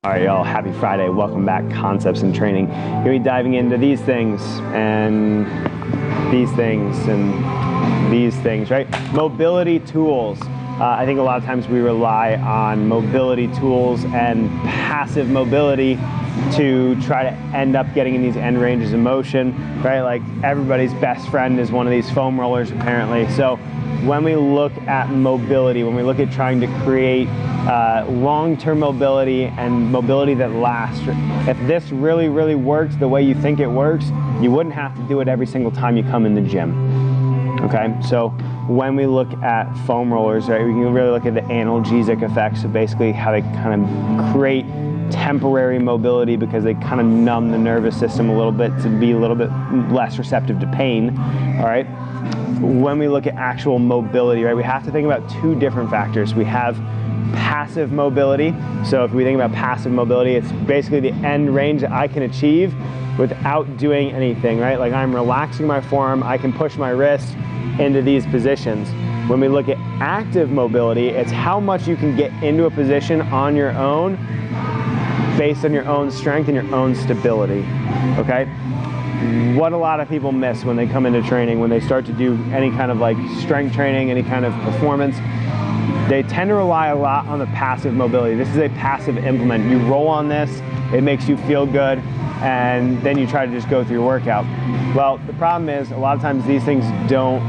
All right, y'all, happy Friday. Welcome back, Concepts in Training. You're going to be diving into these things and these things and these things, right? Mobility tools. I think a lot of times we rely on mobility tools and passive mobility to try to end up getting in these end ranges of motion, right? Like everybody's best friend is one of these foam rollers, apparently. So when we look at mobility, when we look at trying to create long-term mobility and mobility that lasts, if this really, really works the way you think it works, you wouldn't have to do it every single time you come in the gym, okay? So when we look at foam rollers, right, we can really look at the analgesic effects of basically how they kind of create temporary mobility because they kind of numb the nervous system a little bit to be a little bit less receptive to pain, all right? When we look at actual mobility, right, we have to think about two different factors. We have passive mobility. So if we think about passive mobility, it's basically the end range that I can achieve without doing anything, right? Like I'm relaxing my forearm, I can push my wrist into these positions. When we look at active mobility, it's how much you can get into a position on your own based on your own strength and your own stability, okay? What a lot of people miss when they come into training, when they start to do any kind of like strength training, any kind of performance, they tend to rely a lot on the passive mobility. This is a passive implement. You roll on this, it makes you feel good, and then you try to just go through your workout. Well, the problem is a lot of times these things don't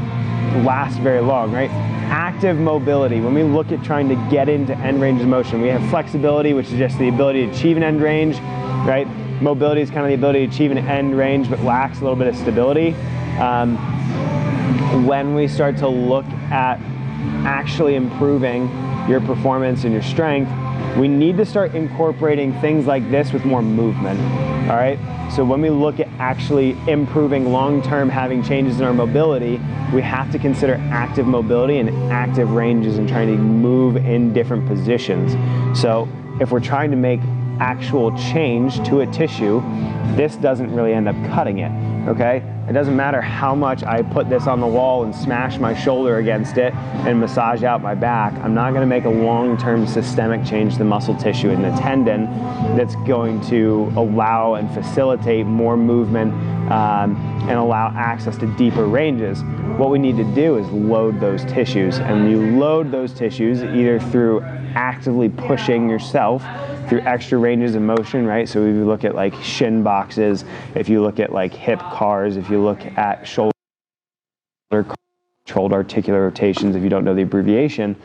last very long, right? Active mobility, when we look at trying to get into end range of motion, we have flexibility, which is just the ability to achieve an end range, right? Mobility is kind of the ability to achieve an end range but lacks a little bit of stability. When we start to look at actually improving your performance and your strength, we need to start incorporating things like this with more movement, all right? So when we look at actually improving long-term, having changes in our mobility, we have to consider active mobility and active ranges and trying to move in different positions. So if we're trying to make actual change to a tissue, this doesn't really end up cutting it, okay? It doesn't matter how much I put this on the wall and smash my shoulder against it and massage out my back. I'm not gonna make a long-term systemic change to the muscle tissue in the tendon that's going to allow and facilitate more movement and allow access to deeper ranges. What we need to do is load those tissues, and you load those tissues either through actively pushing yourself through extra ranges of motion, right? So if you look at like shin boxes, if you look at like hip cars, if you look at shoulder controlled articular rotations, if you don't know the abbreviation,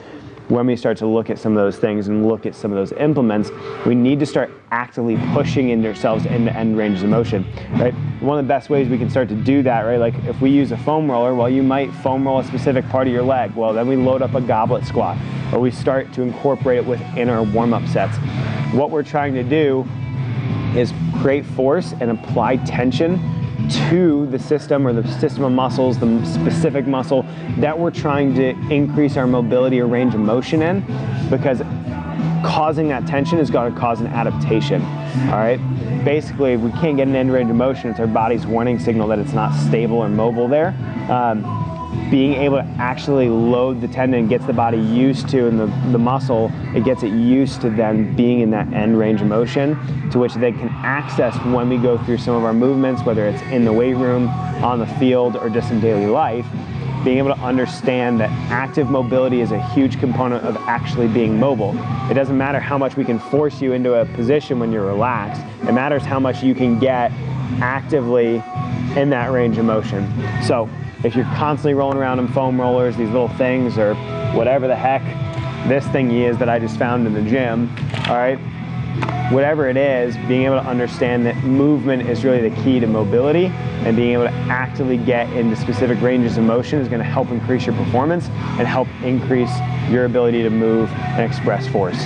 when we start to look at some of those things and look at some of those implements, we need to start actively pushing in ourselves into end ranges of motion, right? One of the best ways we can start to do that, right? Like if we use a foam roller, well, you might foam roll a specific part of your leg. Well, then we load up a goblet squat, or we start to incorporate it within our warm-up sets. What we're trying to do is create force and apply tension to the system or the system of muscles, the specific muscle that we're trying to increase our mobility or range of motion in, because causing that tension is going to cause an adaptation, all right? Basically, if we can't get an end range of motion, it's our body's warning signal that it's not stable or mobile there. Being able to actually load the tendon gets the body used to, and the muscle, it gets it used to then being in that end range of motion to which they can access when we go through some of our movements, whether it's in the weight room, on the field, or just in daily life. Being able to understand that active mobility is a huge component of actually being mobile. It doesn't matter how much we can force you into a position when you're relaxed. It matters how much you can get actively in that range of motion. So if you're constantly rolling around in foam rollers, these little things, or whatever the heck this thingy is that I just found in the gym, all right, whatever it is, being able to understand that movement is really the key to mobility, and being able to actively get into specific ranges of motion is going to help increase your performance and help increase your ability to move and express force.